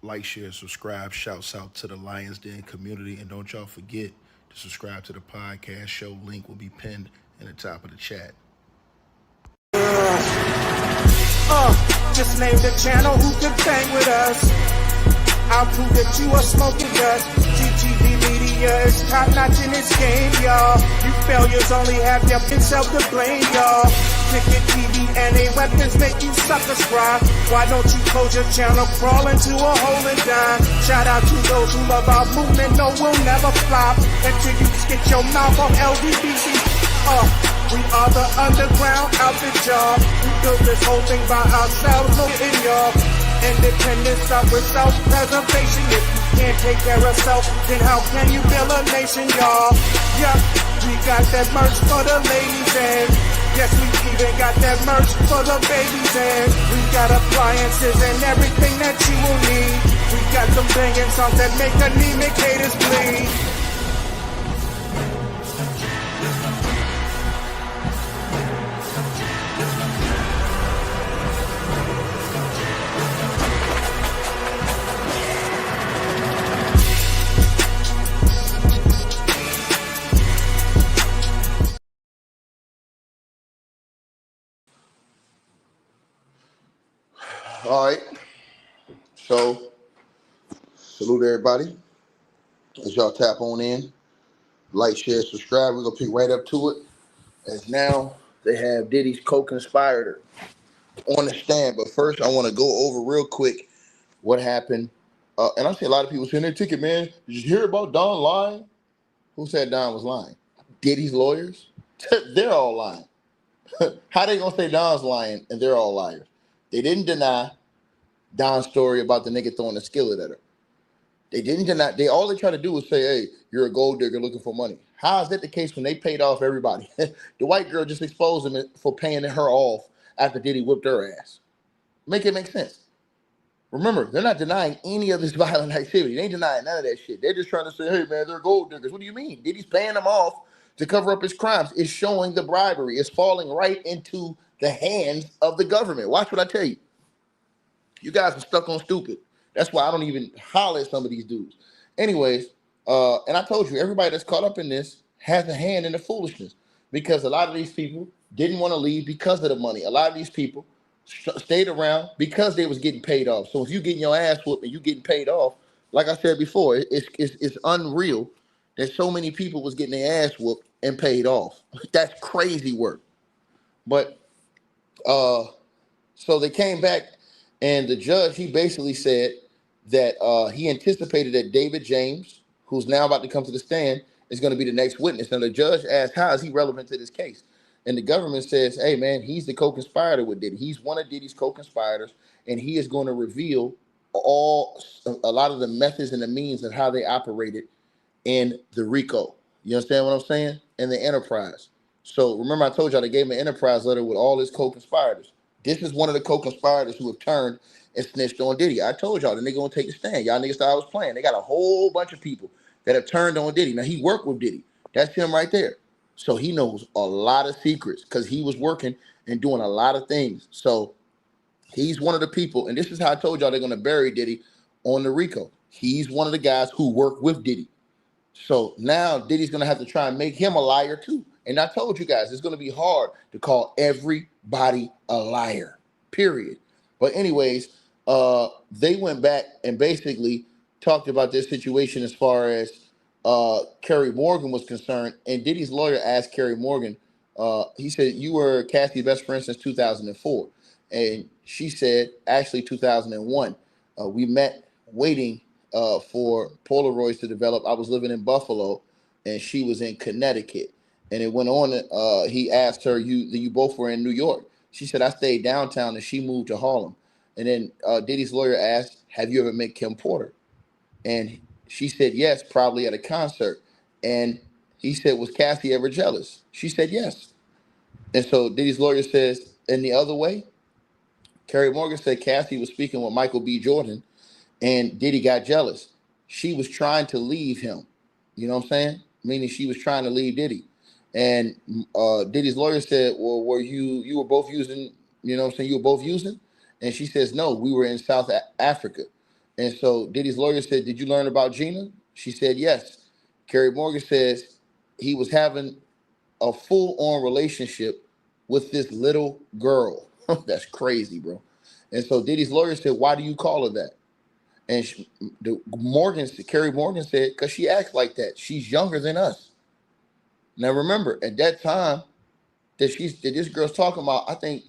Like, share, subscribe. Shouts out to the Lions Den community. And don't y'all forget to subscribe to the podcast show. Link will be pinned in the top of the chat. Just name the channel who could bang with us. I'll prove that you are smoking dust. GGB Media is top notch in this game, y'all. You failures only have your self to blame, y'all. Cricket TV and a weapons make you suckers cry. Why don't you close your channel, crawl into a hole and die? Shout out to those who love our movement, no, we'll never flop until you get your mouth on LGBT. We are the underground outfit, y'all. We built this whole thing by ourselves, look in y'all. Independence start with self-preservation. If you can't take care of self, then how can you build a nation, y'all? Yup, we got that merch for the ladies and yes, we even got that merch for the babies and we got appliances and everything that you will need. We got some banging songs that make anemic haters bleed. All right, so salute everybody. As y'all tap on in, like, share, subscribe. We're gonna pick right up to it. As now they have Diddy's Co-Conspirator on the stand. But first, I want to go over real quick what happened. And I see a lot of people saying their ticket, man. Did you hear about Don lying? Who said Don was lying? Diddy's lawyers? They're all lying. How they gonna say Don's lying and they're all liars? They didn't deny Don's story about the nigga throwing a skillet at her. They didn't deny. All they try to do is say, "Hey, you're a gold digger looking for money." How is that the case when they paid off everybody? The white girl just exposed him for paying her off after Diddy whipped her ass. Make it make sense. Remember, they're not denying any of this violent activity. They ain't denying none of that shit. They're just trying to say, "Hey, man, they're gold diggers." What do you mean? Diddy's paying them off to cover up his crimes. It's showing the bribery. It's falling right into the hands of the government. Watch what I tell you. You guys are stuck on stupid. That's why I don't even holler at some of these dudes. Anyways, and I told you, everybody that's caught up in this has a hand in the foolishness because a lot of these people didn't want to leave because of the money. A lot of these people stayed around because they was getting paid off. So if you getting your ass whooped and you getting paid off, like I said before, it's unreal that so many people was getting their ass whooped and paid off. That's crazy work. But so they came back. And the judge, he basically said that he anticipated that David James, who's now about to come to the stand, is going to be the next witness. And the judge asked, how is he relevant to this case? And the government says, hey, man, he's the co-conspirator with Diddy. He's one of Diddy's co-conspirators, and he is going to reveal a lot of the methods and the means of how they operated in the Rico. You understand what I'm saying? And the enterprise. So remember I told y'all they gave him an enterprise letter with all his co-conspirators. This is one of the co-conspirators who have turned and snitched on Diddy. I told y'all the nigga gonna take the stand. Y'all niggas thought I was playing. They got a whole bunch of people that have turned on Diddy. Now he worked with Diddy. That's him right there. So he knows a lot of secrets because he was working and doing a lot of things. So he's one of the people, and this is how I told y'all they're gonna bury Diddy on the Rico. He's one of the guys who worked with Diddy. So now Diddy's gonna have to try and make him a liar too. And I told you guys, it's going to be hard to call everybody a liar, period. But anyways, they went back and basically talked about this situation as far as Carrie Morgan was concerned. And Diddy's lawyer asked Carrie Morgan, he said, you were Cassie's best friend since 2004. And she said, actually 2001. We met waiting for Polaroids to develop. I was living in Buffalo and she was in Connecticut. And it went on. He asked her, you both were in New York. She said, I stayed downtown and she moved to Harlem. And then Diddy's lawyer asked, have you ever met Kim Porter? And she said, yes, probably at a concert. And he said, was Cassie ever jealous? She said, yes. And so Diddy's lawyer says, in the other way, Carrie Morgan said Cassie was speaking with Michael B. Jordan and Diddy got jealous. She was trying to leave him. You know what I'm saying? Meaning she was trying to leave Diddy. And Diddy's lawyer said, well, were you were both using, you know what I'm saying, you were both using? And she says, no, we were in South Africa. And so Diddy's lawyer said, "Did you learn about Gina?" She said, "Yes." Carrie Morgan says he was having a full-on relationship with this little girl. That's crazy, bro. And so Diddy's lawyer said, "Why do you call her that?" And Carrie Morgan said, "Because she acts like that. She's younger than us." Now remember, at that time that this girl's talking about, I think,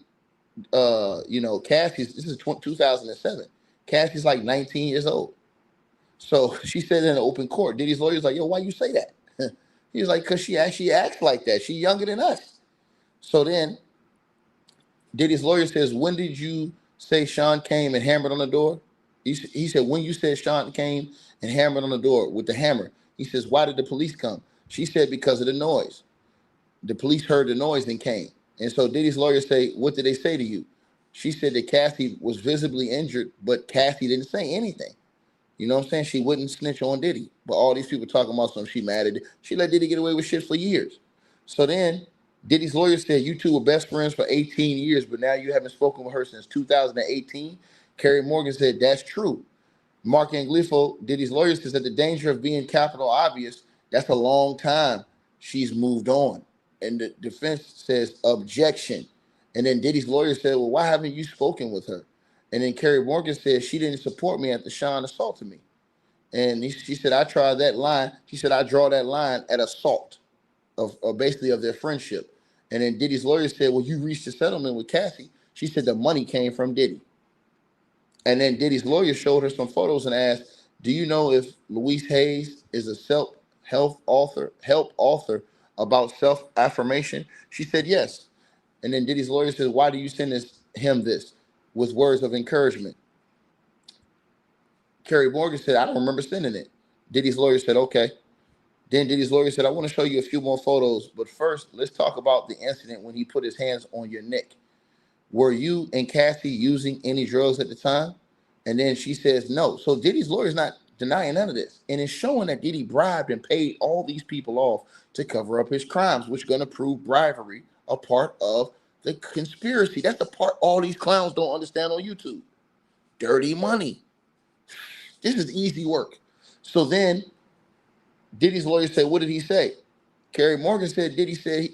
Cassie's. This is 2007. Cassie's like 19 years old. So she said in an open court, Diddy's lawyer's like, "Yo, why you say that?" He was like, "Because she actually acts like that. She's younger than us." So then Diddy's lawyer says, "When did you say Sean came and hammered on the door?" He said, "When you said Sean came and hammered on the door with the hammer." He says, "Why did the police come?" She said, "Because of the noise. The police heard the noise and came." And so Diddy's lawyer say, "What did they say to you?" She said that Cassie was visibly injured, but Cassie didn't say anything. You know what I'm saying? She wouldn't snitch on Diddy. But all these people talking about something, she mad at it. She let Diddy get away with shit for years. So then Diddy's lawyer said, "You two were best friends for 18 years, but now you haven't spoken with her since 2018. Carrie Morgan said, "That's true." Mark Anglifo, Diddy's lawyer, says that the danger of being capital obvious, that's a long time. She's moved on. And the defense says, "Objection." And then Diddy's lawyer said, "Well, why haven't you spoken with her?" And then Carrie Morgan said, "She didn't support me after Sean assaulted me." And she said, "I tried that line." She said, "I draw that line at assault of basically of their friendship." And then Diddy's lawyer said, "Well, you reached a settlement with Cassie." She said the money came from Diddy. And then Diddy's lawyer showed her some photos and asked, "Do you know if Louise Hayes is a self-help author about self-affirmation?" She said yes. And then Diddy's lawyer said, "Why do you send him this with words of encouragement?" Carrie Morgan said, "I don't remember sending it." Diddy's lawyer said, "Okay." Then Diddy's lawyer said, "I want to show you a few more photos, but first, let's talk about the incident when he put his hands on your neck. Were you and Cassie using any drugs at the time?" And then she says, "No." So Diddy's lawyer's not denying none of this. And it's showing that Diddy bribed and paid all these people off to cover up his crimes, which is going to prove bribery a part of the conspiracy. That's the part all these clowns don't understand on YouTube. Dirty money. This is easy work. So then Diddy's lawyer said, "What did he say?" Carrie Morgan said, "Diddy said,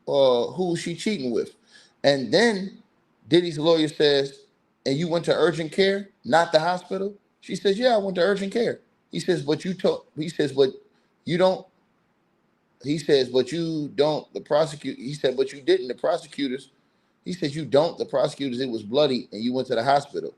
who was she cheating with?" And then Diddy's lawyer says, "And you went to urgent care, not the hospital?" She says, "Yeah, I went to urgent care." He says, "But you told," he says, "But you don't," he says, "But you don't, the prosecutor," he said, "But you didn't, the prosecutors," he says, "You don't, the prosecutors, it was bloody and you went to the hospital."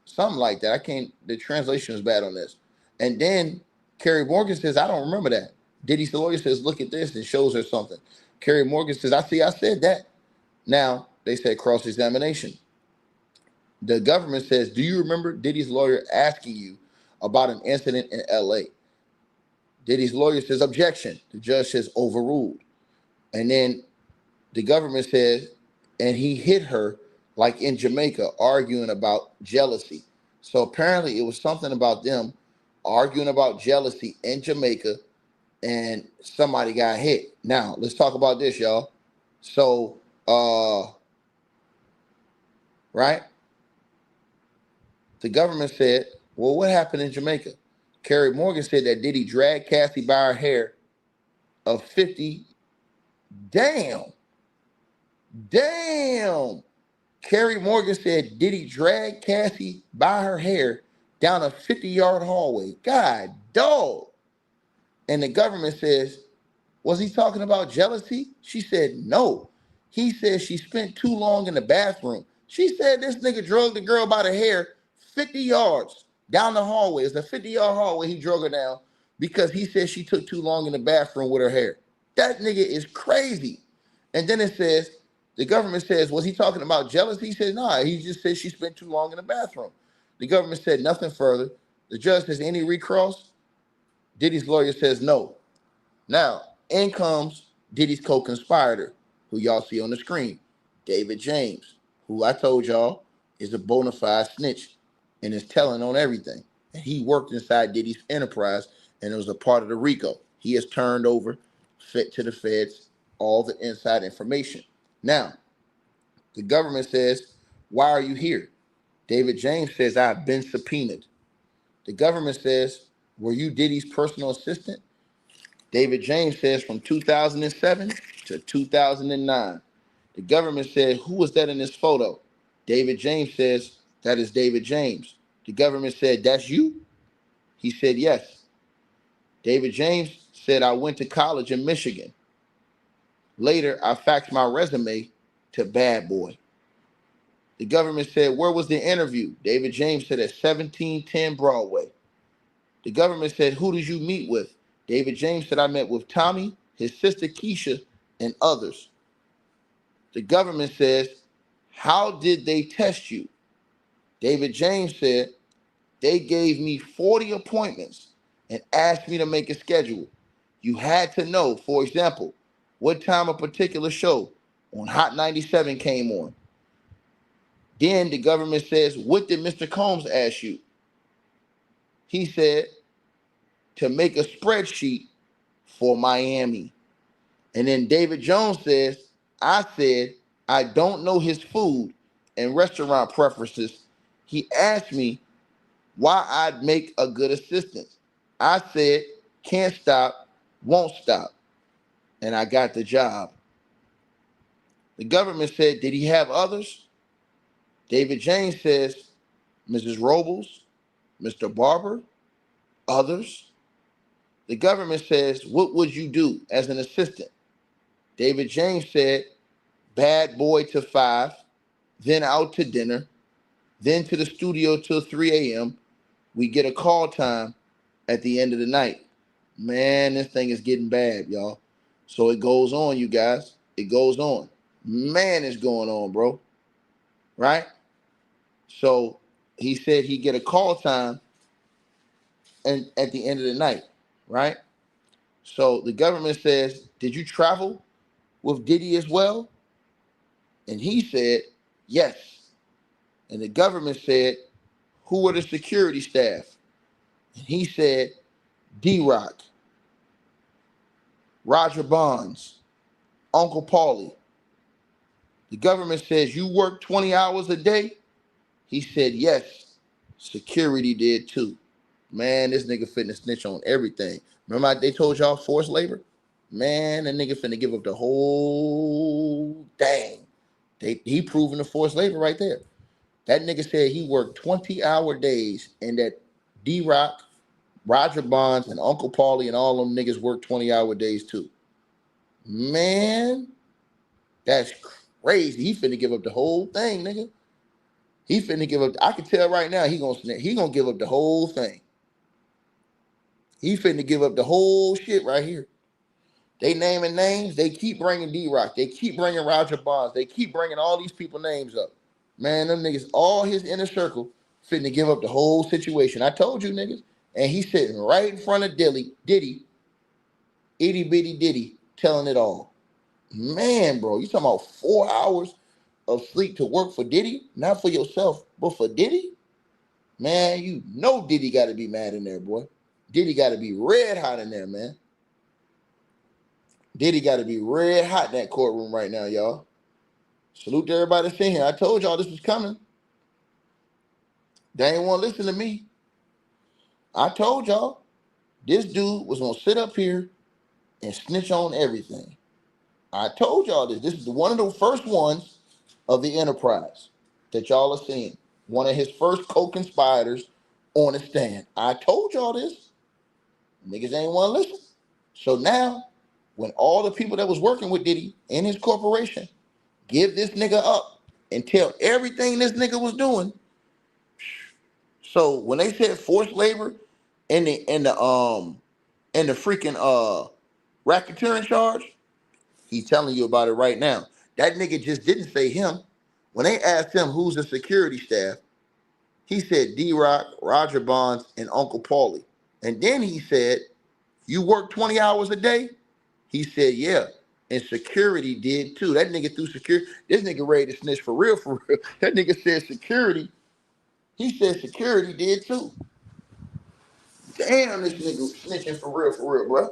Something like that. I can't, the translation is bad on this. And then Carrie Morgan says, "I don't remember that." Diddy's lawyer says, "Look at this," and shows her something. Carrie Morgan says, I said that." Now, they said cross-examination. The government says, "Do you remember Diddy's lawyer asking you about an incident in LA?" Diddy's lawyer says, "Objection." The judge says, "Overruled." And then the government says, "And he hit her like in Jamaica, arguing about jealousy." So apparently it was something about them arguing about jealousy in Jamaica, and somebody got hit. Now, let's talk about this, y'all. So, right? The government said, "Well, what happened in Jamaica?" Carrie Morgan said that Diddy dragged Cassie by her hair of 50. Damn. Damn. Carrie Morgan said Diddy dragged Cassie by her hair down a 50-yard hallway. God, dog. And the government says, "Was he talking about jealousy?" She said, "No. He said she spent too long in the bathroom." She said this nigga drug the girl by the hair 50 yards down the hallway. It's a 50-yard hallway he drug her down because he said she took too long in the bathroom with her hair. That nigga is crazy. And then it says, the government says, "Was he talking about jealousy?" He said, "Nah, he just said she spent too long in the bathroom." The government said nothing further. The judge says, "Any recross?" Diddy's lawyer says no. Now, in comes Diddy's co-conspirator, who y'all see on the screen, David James, who I told y'all is a bona fide snitch and is telling on everything. And he worked inside Diddy's enterprise and it was a part of the Rico. He has turned over to the feds all the inside information. Now, the government says, "Why are you here?" David James says, "I've been subpoenaed." The government says, were you Diddy's personal assistant? David James says from 2007 to 2009. The government said, who was that in this photo? David James says, that is David James. The government said, that's you? He said, yes. David James said, I went to college in Michigan. Later, I faxed my resume to Bad Boy. The government said, where was the interview? David James said, at 1710 Broadway. The government said, who did you meet with? David James said, I met with Tommy, his sister Keisha, and others. The government says, how did they test you? David James said, they gave me 40 appointments and asked me to make a schedule. You had to know, for example, what time a particular show on Hot 97 came on. Then the government says, what did Mr. Combs ask you? He said, to make a spreadsheet for Miami. And then David Jones says, I said, I don't know his food and restaurant preferences. He asked me why I'd make a good assistant. I said, can't stop, won't stop. And I got the job. The government said, did he have others? David James says, Mrs. Robles, Mr. Barber, others. The government says, what would you do as an assistant? David James said, Bad Boy to 5, then out to dinner, then to the studio till 3 a.m. We get a call time at the end of the night. Man, this thing is getting bad, y'all. So it goes on, you guys. It goes on. Man, it's going on, bro. Right? So he said he'd get a call time and at the end of the night, right? So the government says, did you travel with Diddy as well? And he said, yes. And the government said, who were the security staff? And he said, D-Rock, Roger Bonds, Uncle Paulie. The government says, you work 20 hours a day? He said, yes. Security did too. Man, this nigga finna snitch on everything. Remember they told y'all forced labor? Man, that nigga finna give up the whole thing. He proving the forced labor right there. That nigga said he worked 20-hour days and that D-Rock, Roger Bonds, and Uncle Paulie and all them niggas worked 20-hour days too. Man, that's crazy. He finna give up the whole thing, nigga. He finna give up. I can tell right now he gonna give up the whole thing. He finna give up the whole shit right here. They naming names. They keep bringing D-Rock. They keep bringing Roger Bonds. They keep bringing all these people names up. Man, them niggas, all his inner circle, finna give up the whole situation. I told you, niggas. And he's sitting right in front of Diddy, itty bitty Diddy, telling it all. Man, bro, you talking about 4 hours of sleep to work for Diddy? Not for yourself, but for Diddy? Man, you know Diddy got to be mad in there, boy. Diddy got to be red hot in there, man. Diddy got to be red hot in that courtroom right now, y'all. Salute to everybody that's in here. I told y'all this was coming. They ain't want to listen to me. I told y'all this dude was going to sit up here and snitch on everything. I told y'all this. This is one of the first ones of the enterprise that y'all are seeing. One of his first co-conspirators on the stand. I told y'all this. Niggas ain't want to listen. So now, when all the people that was working with Diddy in his corporation give this nigga up and tell everything this nigga was doing. So when they said forced labor and the freaking racketeering charge, he's telling you about it right now. That nigga just didn't say him. When they asked him who's the security staff, he said D-Rock, Roger Bonds, and Uncle Paulie. And then he said, you work 20 hours a day? He said, yeah. And security did too. That nigga threw security. This nigga ready to snitch for real, for real. That nigga said security. He said security did too. Damn, this nigga snitching for real, bro.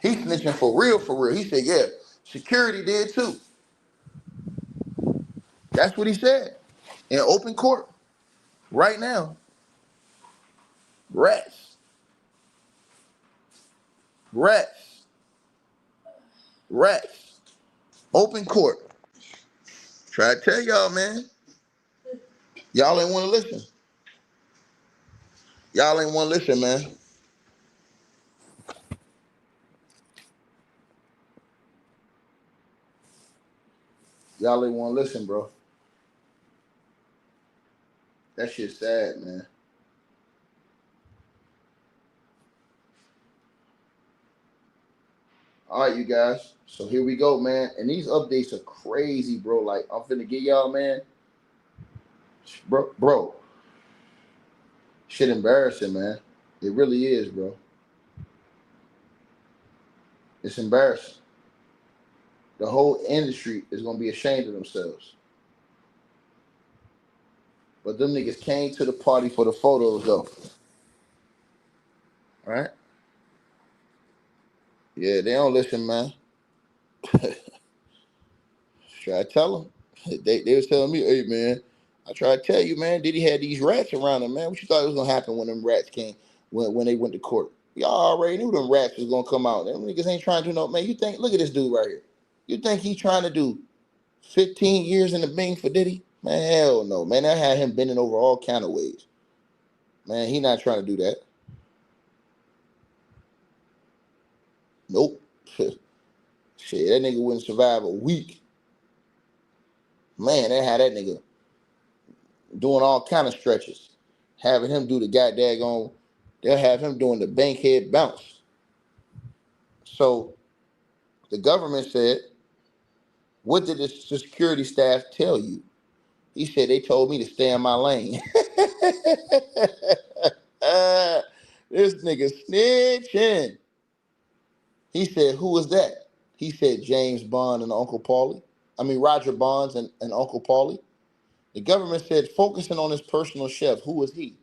He snitching for real. He said, yeah, security did too. That's what he said in open court right now. Rats. Rats. Rats. Open court. Try to tell y'all, man. Y'all ain't want to listen. Y'all ain't want to listen, man. Y'all ain't want to listen, bro. That shit's sad, man. All right, you guys. So here we go, man. And these updates are crazy, bro. Like, I'm finna get y'all, man. Bro. Shit embarrassing, man. It really is, bro. It's embarrassing. The whole industry is gonna be ashamed of themselves. But them niggas came to the party for the photos, though. All right? Yeah, they don't listen, man. Try to tell them. They was telling me, hey, man, I try to tell you, man, Diddy had these rats around him, man. What you thought was gonna happen when them rats came, when they went to court? Y'all already knew them rats was gonna come out. Them niggas ain't trying to do no, man. You think, look at this dude right here. You think he's trying to do 15 years in the Bing for Diddy? Man, hell no, man. I had him bending over all kind of ways. Man, he not trying to do that. Nope. Shit, that nigga wouldn't survive a week. Man, they had that nigga doing all kind of stretches. Having him do the goddamn, they'll have him doing the bankhead bounce. So the government said, what did the security staff tell you? He said, they told me to stay in my lane. This nigga snitching. He said, who was that? He said, James Bond and Uncle Paulie. I mean, Roger Bonds and Uncle Paulie. The government said, focusing on his personal chef. Who was he?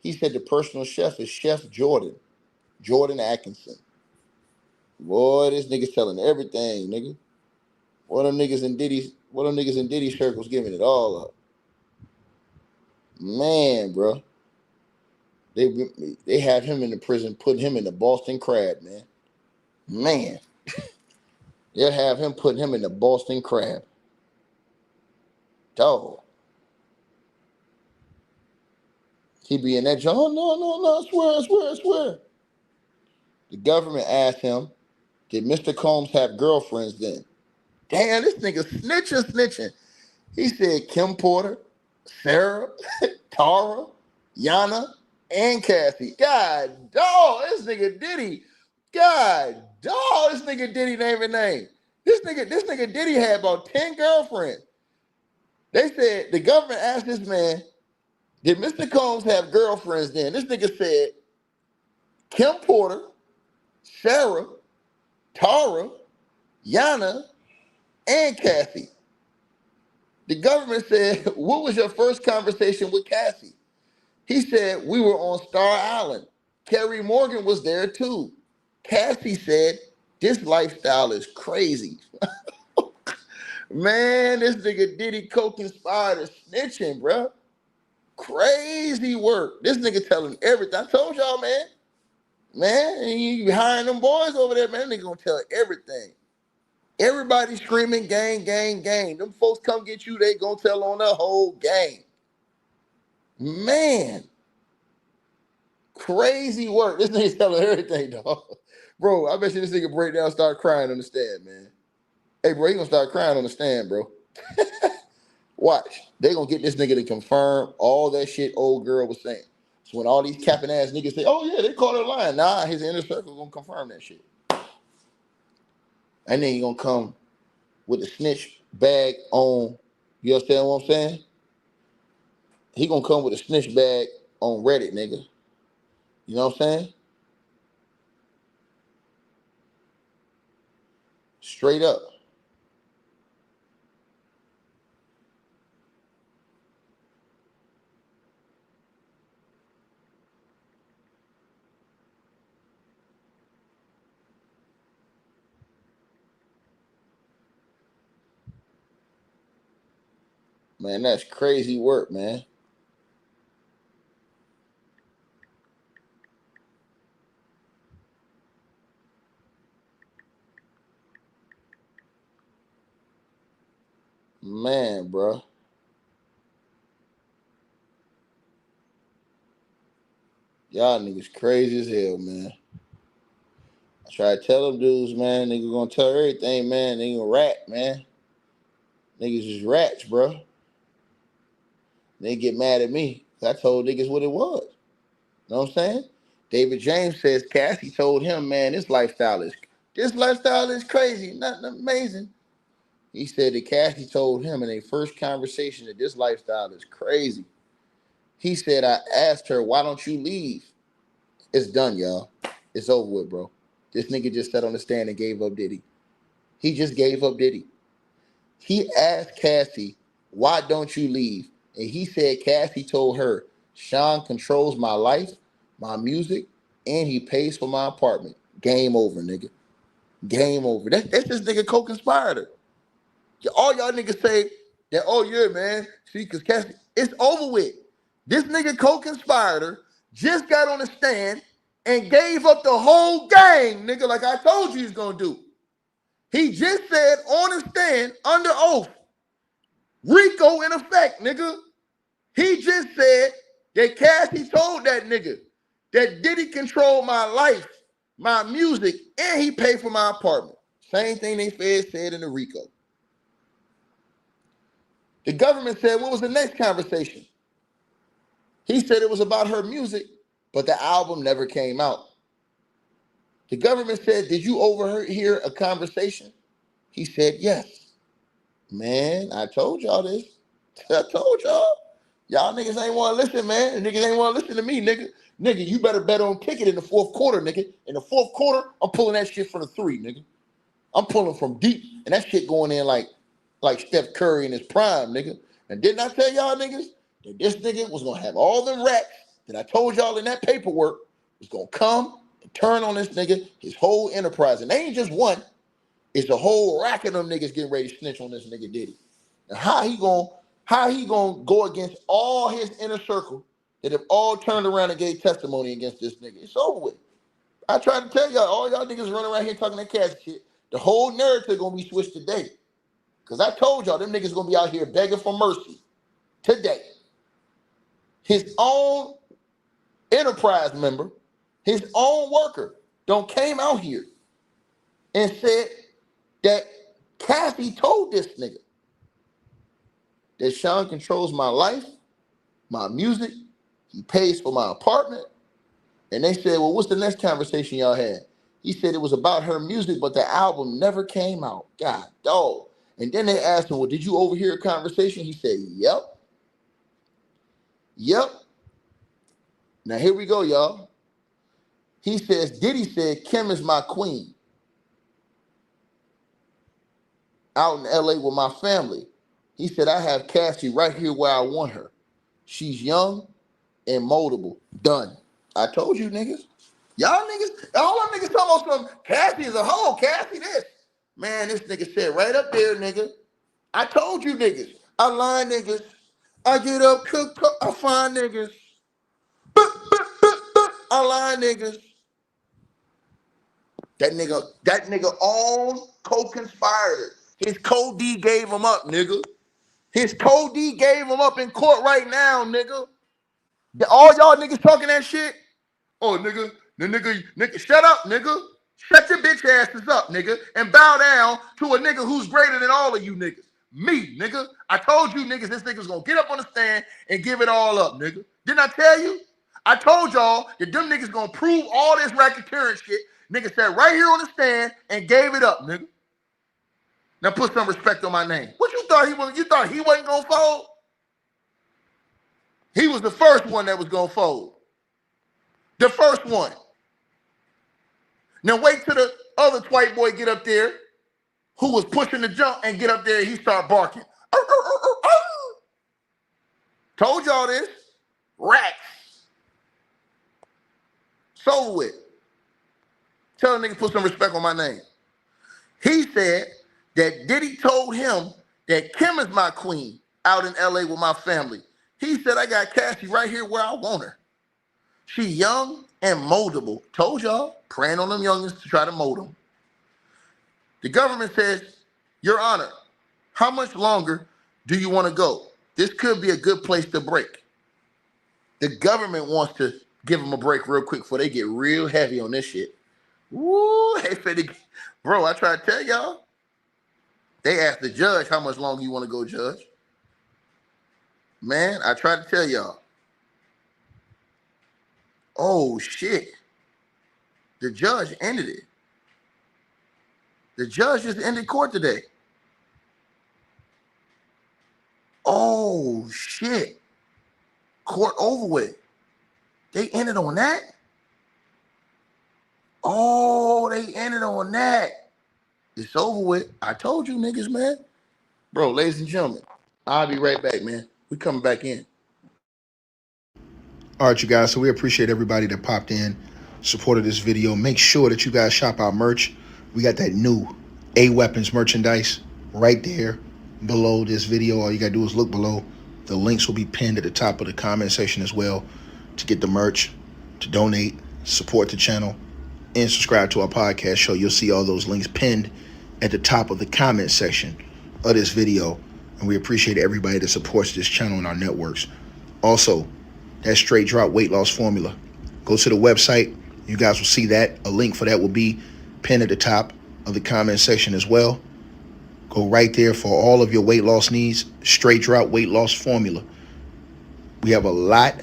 He said the personal chef is Chef Jordan Atkinson. Boy, this nigga's telling everything, nigga. What them niggas in Diddy circles giving it all up. Man, bro. They have him in the prison, putting him in the Boston Crab, man. Man. They'll have him putting him in the Boston Crab. Dog. He be in that joint. Oh, no, I swear. The government asked him, did Mr. Combs have girlfriends then? Damn, this nigga snitching. He said Kim Porter, Sarah, Tara, Yana, and Cassie. God dog, this nigga Diddy. God dog, this nigga Diddy naming name. This nigga Diddy had about 10 girlfriends. They said, the government asked this man, did Mr. Combs have girlfriends then? This nigga said Kim Porter, Sarah, Tara, Yana, and Cassie. The government said, what was your first conversation with Cassie? He said, we were on Star Island. Carrie Morgan was there too. Cassie said, this lifestyle is crazy. Man, this nigga Diddy Co-Conspirator snitching, bro. Crazy work. This nigga telling everything. I told y'all, man. Man, you hiring them boys over there, man. They gonna tell everything. Everybody screaming, gang. Them folks come get you, they gonna tell on the whole gang. Man. Crazy work. This nigga's telling everything, dog. Bro, I bet you this nigga break down, start crying on the stand, man. Hey, bro, he gonna start crying on the stand, bro. Watch. They gonna get this nigga to confirm all that shit old girl was saying. So when all these capping ass niggas say, oh yeah, they caught her lying. Nah, his inner circle gonna confirm that shit. And then he gonna come with the snitch bag on, you understand what I'm saying? He gonna come with a snitch bag on Reddit, nigga. You know what I'm saying? Straight up. Man, that's crazy work, man. Man, bro. Y'all niggas crazy as hell, man. I try to tell them dudes, man, niggas gonna tell everything, man. They gonna rat, man. Niggas is rats, bro. They get mad at me. I told niggas what it was. You know what I'm saying? David James says Cassie told him, man, this lifestyle is crazy, nothing amazing. He said that Cassie told him in their first conversation that this lifestyle is crazy. He said, I asked her, why don't you leave? It's done, y'all. It's over with, bro. This nigga just sat on the stand and gave up Diddy. He just gave up Diddy. He asked Cassie, why don't you leave? And he said Cassie told her, Sean controls my life, my music, and he pays for my apartment. Game over, nigga. Game over. That's this nigga Co-Conspirator. All y'all niggas say that, oh yeah, man. See, because Cassie, it's over with. This nigga Co-Conspirator just got on the stand and gave up the whole gang, nigga, like I told you he's gonna do. He just said on the stand, under oath, Rico in effect, nigga. He just said that Cassie told that nigga that Diddy controlled my life, my music, and he paid for my apartment. Same thing they said in the Rico. The government said, what was the next conversation? He said it was about her music, but the album never came out. The government said, did you overhear a conversation? He said, yes. Man, I told y'all this. I told y'all. Y'all niggas ain't want to listen, man. Niggas ain't want to listen to me, nigga. Nigga, you better bet on ticket in the fourth quarter, nigga. In the fourth quarter, I'm pulling that shit from the three, nigga. I'm pulling from deep, and that shit going in like Steph Curry in his prime, nigga. And didn't I tell y'all niggas that this nigga was going to have all them rats that I told y'all in that paperwork was going to come and turn on this nigga, his whole enterprise. And they ain't just one. It's a whole rack of them niggas getting ready to snitch on this nigga Diddy. And how he gonna go against all his inner circle that have all turned around and gave testimony against this nigga? It's over with. I tried to tell y'all, all y'all niggas running around here talking that cash shit. The whole narrative gonna be switched today. Because I told y'all, them niggas gonna be out here begging for mercy today. His own enterprise member, his own worker, don't came out here and said that Cassie told this nigga that Sean controls my life, my music, he pays for my apartment. And they said, well, what's the next conversation y'all had? He said it was about her music, but the album never came out. God, dog. And then they asked him, well, did you overhear a conversation? He said, yep. Yep. Now here we go, y'all. He says, Diddy said, Kim is my queen. Out in LA with my family. He said, I have Cassie right here where I want her. She's young and moldable. Done. I told you niggas. Y'all niggas, all them niggas talking about some Cassie is a hoe, Cassie this. Man, this nigga said right up there, nigga. I told you niggas. I lie niggas. I get up, cook, I find niggas. I lie niggas. That nigga own Co-Conspirator. His co-D gave him up, nigga. His co-D gave him up in court right now, nigga. All y'all niggas talking that shit. Oh, nigga, shut up, nigga. Shut your bitch asses up, nigga, and bow down to a nigga who's greater than all of you niggas. Me, nigga. I told you niggas this nigga's gonna get up on the stand and give it all up, nigga. Didn't I tell you? I told y'all that them niggas gonna prove all this racketeering shit. Nigga sat right here on the stand and gave it up, nigga. Now put some respect on my name. What you thought he was? You thought he wasn't gonna fold? He was the first one that was gonna fold. The first one. Now wait till the other white boy get up there who was pushing the jump and get up there and he start barking. Told y'all this. Rats. So with. Tell the nigga put some respect on my name. He said that Diddy told him that Kim is my queen out in LA with my family. He said, I got Cassie right here where I want her. She young and moldable. Told y'all, praying on them youngins to try to mold them. The government says, Your Honor, How much longer do you want to go? This could be a good place to break. The government wants to give them a break real quick before they get real heavy on this shit. Woo, bro, I try to tell y'all. They asked the judge how much longer you want to go, judge. Man, I tried to tell y'all. Oh, shit. The judge ended it. The judge just ended court today. Oh, shit. Court over with. They ended on that? Oh, they ended on that. It's over with. I told you niggas, man. Bro, ladies and gentlemen, I'll be right back, man. We coming back in. All right, you guys. So we appreciate everybody that popped in, supported this video. Make sure that you guys shop our merch. We got that new A-Weapons merchandise right there below this video. All you got to do is look below. The links will be pinned at the top of the comment section as well to get the merch, to donate, support the channel, and subscribe to our podcast show. You'll see all those links pinned at the top of the comment section of this video. And we appreciate everybody that supports this channel and our networks. Also, that straight drop weight loss formula. Go to the website. You guys will see that. A link for that will be pinned at the top of the comment section as well. Go right there for all of your weight loss needs. Straight drop weight loss formula. We have a lot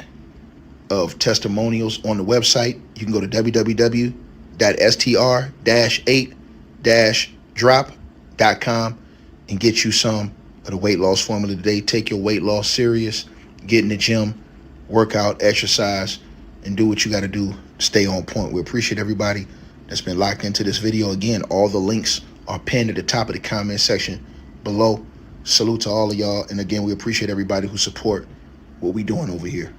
of testimonials on the website. You can go to www.str-8-drop.com and get you some of the weight loss formula today. Take your weight loss serious. Get in the gym, work out, exercise, and do what you got to do to stay on point. We appreciate everybody that's been locked into this video. Again, all the links are pinned at the top of the comment section below. Salute to all of y'all. And again, we appreciate everybody who support what we doing over here.